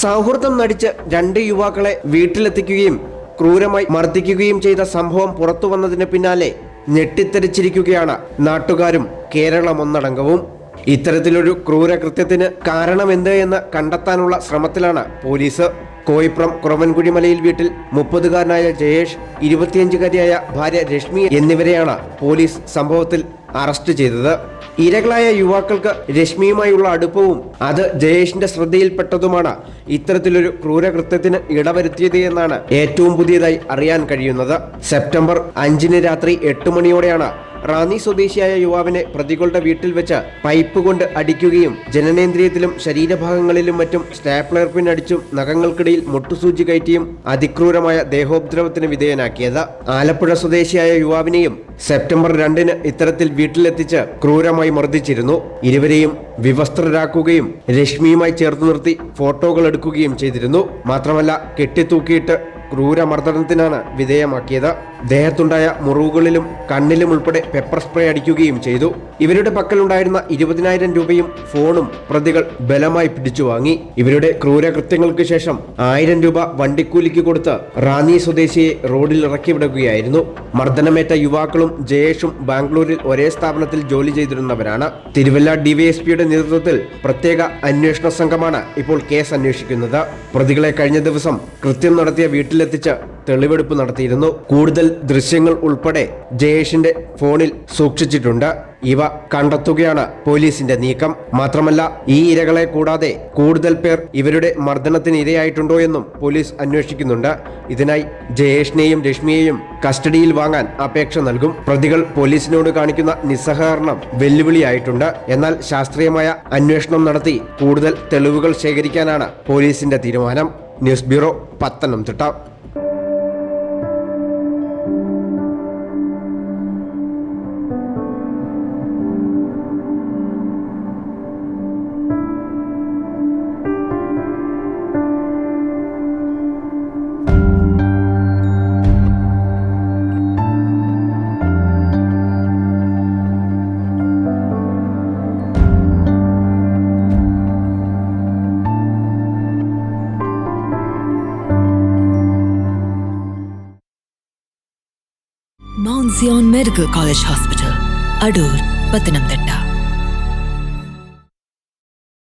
സൗഹൃദം നടിച്ച് രണ്ട് യുവാക്കളെ വീട്ടിലെത്തിക്കുകയും ക്രൂരമായി മർദ്ദിക്കുകയും ചെയ്ത സംഭവം പുറത്തു വന്നതിന് പിന്നാലെ ഞെട്ടിത്തെറിച്ചിരിക്കുകയാണ് നാട്ടുകാരും കേരളമൊന്നടങ്കവും. ഇത്തരത്തിലൊരു ക്രൂരകൃത്യത്തിന് കാരണമെന്ത് എന്ന് കണ്ടെത്താനുള്ള ശ്രമത്തിലാണ് പോലീസ്. കോയിപ്രം കുറവൻകുഴിമലയിൽ വീട്ടിൽ 30-കാരനായ ജയേഷ്, 25-കാരിയായ ഭാര്യ രശ്മി എന്നിവരെയാണ് പോലീസ് സംഭവത്തിൽ അറസ്റ്റ് ചെയ്തത്. ഇരകളായ യുവാക്കൾക്ക് രശ്മിയുമായുള്ള അടുപ്പവും അത് ജയേഷിന്റെ ശ്രദ്ധയിൽപ്പെട്ടതുമാണ് ഇത്തരത്തിലൊരു ക്രൂരകൃത്യത്തിന് ഇടവരുത്തിയത് എന്നാണ് ഏറ്റവും പുതിയതായി അറിയാൻ കഴിയുന്നത്. സെപ്റ്റംബർ 5 രാത്രി 8 മണിയോടെയാണ് റാന്നി സ്വദേശിയായ യുവാവിനെ പ്രതികളുടെ വീട്ടിൽ വെച്ച് പൈപ്പ് കൊണ്ട് അടിക്കുകയും ജനനേന്ദ്രിയത്തിലും ശരീരഭാഗങ്ങളിലും മറ്റും സ്റ്റാപ്ലർ പിൻ അടിച്ചും നഖങ്ങൾക്കിടയിൽ മുട്ടുസൂചി കയറ്റിയും അതിക്രൂരമായ ദേഹോപദ്രവത്തിന് വിധേയനാക്കിയത്. ആലപ്പുഴ സ്വദേശിയായ യുവാവിനെയും സെപ്റ്റംബർ 2 ഇത്തരത്തിൽ വീട്ടിലെത്തിച്ച് ക്രൂരമായി മർദ്ദിച്ചിരുന്നു. ഇരുവരെയും വിവസ്ത്രരാക്കുകയും രശ്മിയുമായി ചേർത്ത് നിർത്തി ഫോട്ടോകൾ എടുക്കുകയും ചെയ്തിരുന്നു. മാത്രമല്ല കെട്ടിത്തൂക്കിയിട്ട് ക്രൂരമർദ്ദനത്തിനാണ് വിധേയമാക്കിയത്. ദേഹത്തുണ്ടായ മുറിവുകളിലും കണ്ണിലും ഉൾപ്പെടെ പെപ്പർ സ്പ്രേ അടിക്കുകയും ചെയ്തു. ഇവരുടെ പക്കലുണ്ടായിരുന്ന 20,000 രൂപയും ഫോണും പ്രതികൾ ബലമായി പിടിച്ചു വാങ്ങി. ഇവരുടെ ക്രൂരകൃത്യങ്ങൾക്ക് ശേഷം 1000 രൂപ വണ്ടിക്കൂലിക്ക് കൊടുത്ത് റാന്നി സ്വദേശിയെ റോഡിൽ ഇറക്കി വിടുകയായിരുന്നു. മർദ്ദനമേറ്റ യുവാക്കളും ജയേഷും ബാംഗ്ലൂരിൽ ഒരേ സ്ഥാപനത്തിൽ ജോലി ചെയ്തിരുന്നവരാണ്. തിരുവല്ല ഡിവൈഎസ്പിയുടെ നേതൃത്വത്തിൽ പ്രത്യേക അന്വേഷണ സംഘമാണ് ഇപ്പോൾ കേസ് അന്വേഷിക്കുന്നത്. പ്രതികളെ കഴിഞ്ഞ ദിവസം കൃത്യം നടത്തിയ വീട്ടിലെത്തിച്ച് തെളിവെടുപ്പ് നടത്തിയിരുന്നു. കൂടുതൽ ദൃശ്യങ്ങൾ ഉൾപ്പെടെ ജയേഷിന്റെ ഫോണിൽ സൂക്ഷിച്ചിട്ടുണ്ട്. ഇവ കണ്ടെത്തുകയാണ് പോലീസിന്റെ നീക്കം. മാത്രമല്ല ഈ ഇരകളെ കൂടാതെ കൂടുതൽ പേർ ഇവരുടെ മർദ്ദനത്തിന് ഇരയായിട്ടുണ്ടോ എന്നും പോലീസ് അന്വേഷിക്കുന്നുണ്ട്. ഇതിനായി ജയേഷിനെയും രശ്മിയെയും കസ്റ്റഡിയിൽ വാങ്ങാൻ അപേക്ഷ നൽകും. പ്രതികൾ പോലീസിനോട് കാണിക്കുന്ന നിസ്സഹകരണം വെല്ലുവിളിയായിട്ടുണ്ട്. എന്നാൽ ശാസ്ത്രീയമായ അന്വേഷണം നടത്തി കൂടുതൽ തെളിവുകൾ ശേഖരിക്കാനാണ് പോലീസിന്റെ തീരുമാനം. News bureau, Pathanamthitta. Mount Zion Medical College Hospital, Adur, Pathanamthitta.